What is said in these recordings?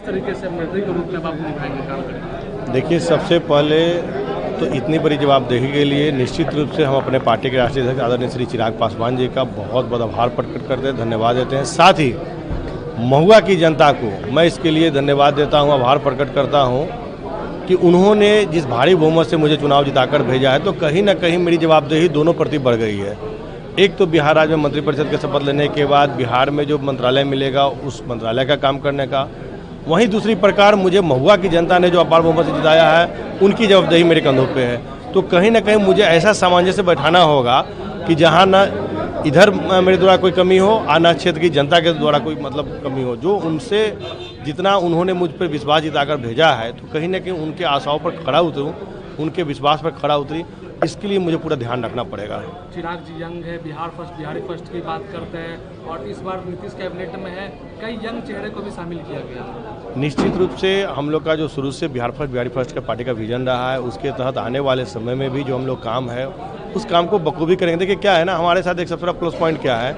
तरीके से मंत्री के रूप में आप निभाएंगे, काम करेंगे? देखिए, सबसे पहले तो इतनी बड़ी जवाबदेही के लिए निश्चित रूप से हम अपने पार्टी के राष्ट्रीय अध्यक्ष आदरणीय श्री चिराग पासवान जी का बहुत बहुत आभार प्रकट करते हैं, धन्यवाद देते हैं। साथ ही महुआ की जनता को मैं इसके लिए धन्यवाद देता हूं, आभार प्रकट करता हूं कि उन्होंने जिस भारी बहुमत से मुझे चुनाव जिताकर भेजा है, तो कहीं ना कहीं मेरी जवाबदेही दोनों प्रति बढ़ गई है। एक तो बिहार राज्य में मंत्रिपरिषद के शपथ लेने के बाद बिहार में जो मंत्रालय मिलेगा उस मंत्रालय का काम करने का, वहीं दूसरी प्रकार मुझे महुआ की जनता ने जो अपार बहुमत से जिताया है उनकी जवाबदेही मेरे कंधों पे है। तो कहीं ना कहीं मुझे ऐसा सामंजस्य बैठाना होगा कि जहाँ ना इधर मेरे द्वारा कोई कमी हो और ना क्षेत्र की जनता के द्वारा कोई कमी हो। जो उनसे जितना उन्होंने मुझ पर विश्वास जिताकर भेजा है, तो कहीं ना कहीं उनके आशाओं पर खड़ा उतरूँ, उनके विश्वास पर खड़ा उतरी, इसके लिए मुझे पूरा ध्यान रखना पड़ेगा। चिराग जी यंग है, बिहार फर्स्ट, बिहारी फर्स्ट की बात करते हैं और इस बार नीतीश कैबिनेट में है, कई यंग चेहरे को भी शामिल किया गया। निश्चित रूप से हम लोग का जो शुरू से बिहार फर्स्ट बिहारी फर्स्ट का पार्टी का विजन रहा है, उसके तहत आने वाले समय में भी जो हम लोग काम है उस काम को बखूबी करेंगे। देखिए क्या है ना, हमारे साथ एक सबसे बड़ा प्लस पॉइंट क्या है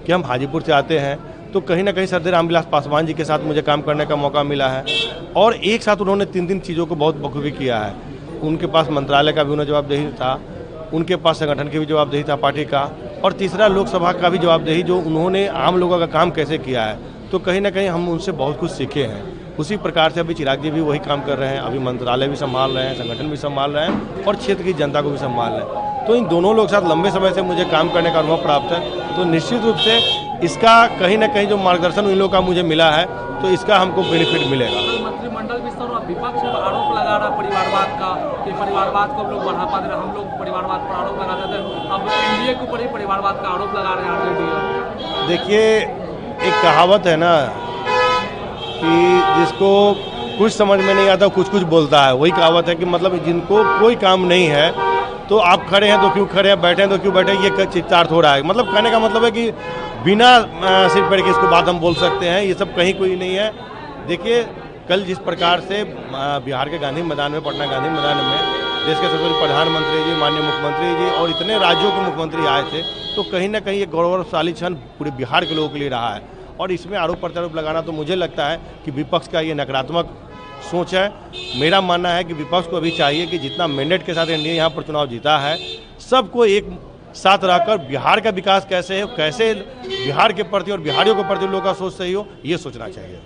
कि हम हाजीपुर से आते हैं, तो कहीं ना कहीं सरदार रामविलास पासवान जी के साथ मुझे काम करने का मौका मिला है और एक साथ उन्होंने तीन चीज़ों को बहुत बखूबी किया है। उनके पास मंत्रालय का भी उन्हें जवाबदेही था, उनके पास संगठन की भी जवाबदेही था पार्टी का, और तीसरा लोकसभा का भी जवाबदेही, जो उन्होंने आम लोगों का काम कैसे किया है। तो कहीं ना कहीं हम उनसे बहुत कुछ सीखे हैं। उसी प्रकार से अभी चिराग जी भी वही काम कर रहे हैं, अभी मंत्रालय भी संभाल रहे हैं, संगठन भी संभाल रहे हैं और क्षेत्र की जनता को भी संभाल रहे हैं। तो इन दोनों लोग साथ लंबे समय से मुझे काम करने का अनुभव प्राप्त है। तो निश्चित रूप से इसका कहीं ना कहीं जो मार्गदर्शन इन लोगों का मुझे मिला है, तो इसका हमको बेनिफिट मिलेगा। मंत्रिमंडल विस्तार और विपक्ष पर आरोप लगा रहा परिवारवाद का, कि परिवारवाद को हम लोग बढ़ावा दे रहे हैं। हम लोग परिवारवाद पर आरोप लगाते थे, अब एनडीए के ऊपर ही परिवारवाद का आरोप लगा रहे हैं आरजेडी। देखिए, एक कहावत है ना कि जिसको कुछ समझ में नहीं आता कुछ बोलता है, वही कहावत है कि मतलब जिनको कोई काम नहीं है तो आप खड़े हैं तो क्यों खड़े हैं, बैठे हैं तो क्यों बैठे हैं, ये चित्तार्थ हो रहा है। मतलब कहने का मतलब है कि बिना सिर पैर के इसको बात हम बोल सकते हैं, ये सब कहीं कोई नहीं है। देखिए, कल जिस प्रकार से बिहार के गांधी मैदान में, पटना गांधी मैदान में देश के सबसे बड़े प्रधानमंत्री जी, माननीय मुख्यमंत्री जी और इतने राज्यों के मुख्यमंत्री आए थे, तो कहीं ना कहीं ये गौरवशाली क्षण पूरे बिहार के लोगों के लिए रहा है। और इसमें आरोप प्रत्यारोप लगाना तो मुझे लगता है कि विपक्ष का ये नकारात्मक सोच है। मेरा मानना है कि विपक्ष को अभी चाहिए कि जितना मैंडेट के साथ एनडीए यहाँ पर चुनाव जीता है, सबको एक साथ रहकर बिहार का विकास कैसे है, कैसे बिहार के प्रति और बिहारियों के प्रति लोगों का सोच सही हो, ये सोचना चाहिए।